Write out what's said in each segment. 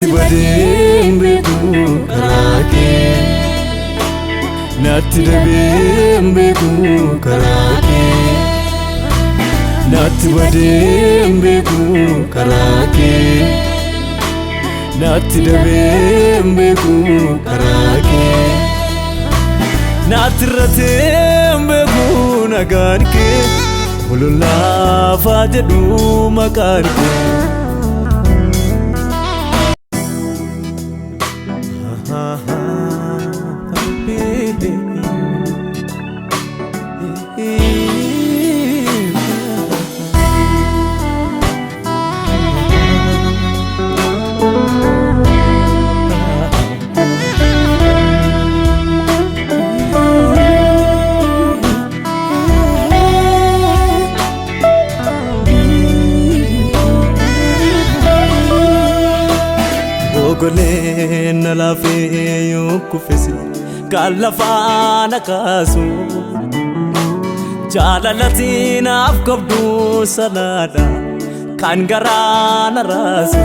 natti badeen beeku karaa kee natti dabeen beeku karaa kee natti badeen beeku karaa kee natti dabeen beeku karaa kee natti rateen beeku nagaan kee ululaafa jedhu maqaan kee. Goleen nalaafee yoo kuffisi kan lafaan akkaasu jaalalatiin af qabdu salaadha kan garaan raasu.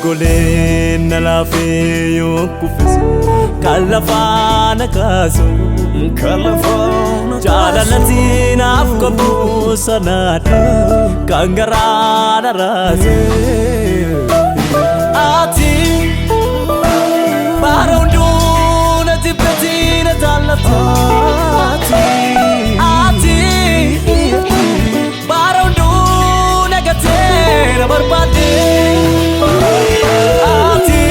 Goleen nalaafee yoo kuffisi kan lafaan akkaasu jaalalatiin af qabdu salaadha kan garaan raasu. Ati baronduna tibetina talatati Ati baronduna gatena barbade Ati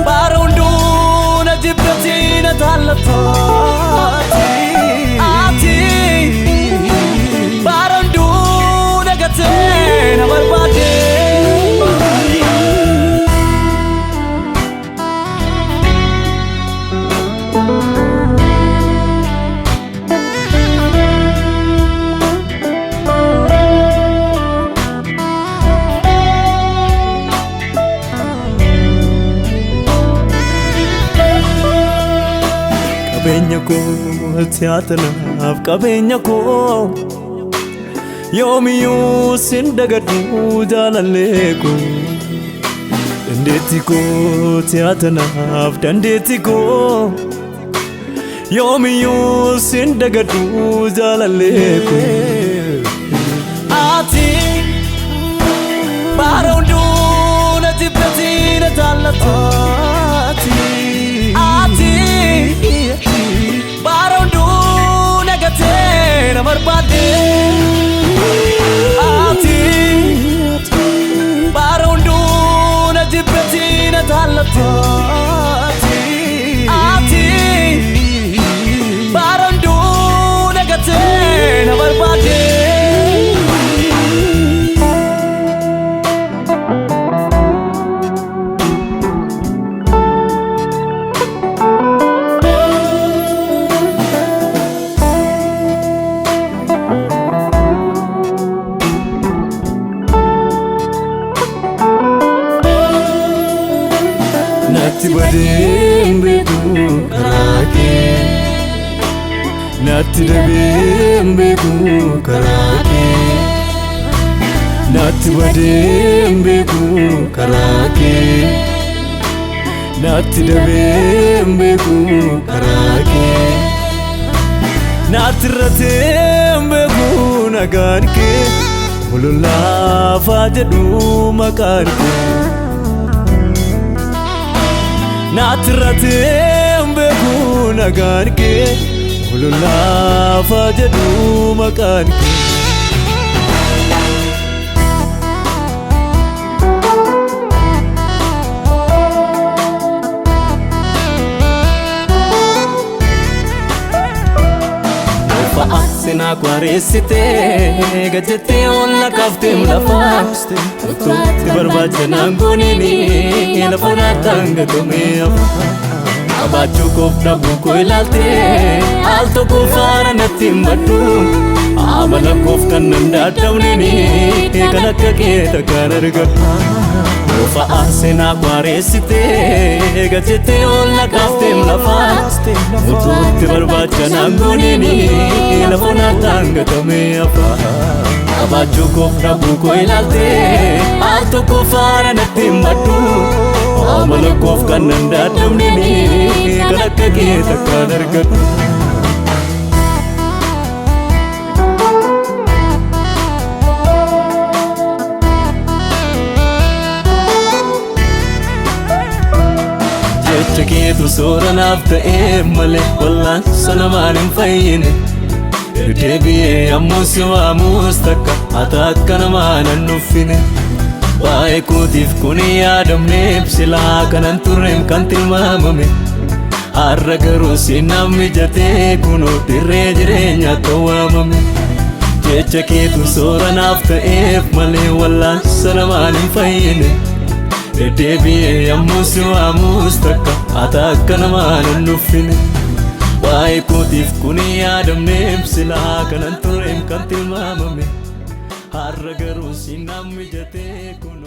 baronduna tibetina talatati Ati baronduna gatena barbade Qabeenya koo tiyaatanaaf qabeenya koo yoomiyyuu sin dagadhu jaalallee koo dandeettii koo tiyaatanaaf dandeettii koo yoomiyyuu sin dagadhu jaalallee koo. Ati baronduna tibetina talatati Ati baronduna gatena barbade Ati baronduna tibetina talatati Ati baronduna gatena barbade Natti badeen beeku karaa kee natti dabeen beeku karaa kee natti badeen beeku karaa kee natti dabeen beeku karaa kee natti rateen beeku nagaan kee ululaafa jedhu maqaan kee. Natti rateen beeku nagaan kee ululaafa jedhu maqaan kee. Sina kwaresite gajete olla kafte mulafa Tutti barbache nangunini lafuna tanga tume Abachu kofta buko ilalte alto kufara natim batu Amala kofta nanda taunini kanakka keta kanargatu fa'aa seenaa kwaareessitee gatettee ol naqaaftee lafaa utuutti barbaacha naangoonini lafa naataan gatamee afaa qabaachuu koof dhabuu koo ilaaltee al tokko faana natti maddu amala koof kan nan daadamnini kan akka kee takkaan argadhu. Keetu soora naaf ta'ee malee wallaan sanamaan hin fayyine deebi'ee ammoo si waamuus takka ati akka namaa nan nuffine waa'ee kootiif kun yaadamneef silaa kanan turreem kan tilmaamame har'a garuu si naaf mijatee kunoo dirree jireenyaa kan waamame jecha keetu soora naaf ta'eef malee wallaan sanamaan hin fayyine deebi'ee ammoo si waamuus takka ati akka namaa nan nuffine waa'ee kootiif kun yaadamneef silaa kanan turreem kan tilmaamame har'a garuu si naaf mijatee kun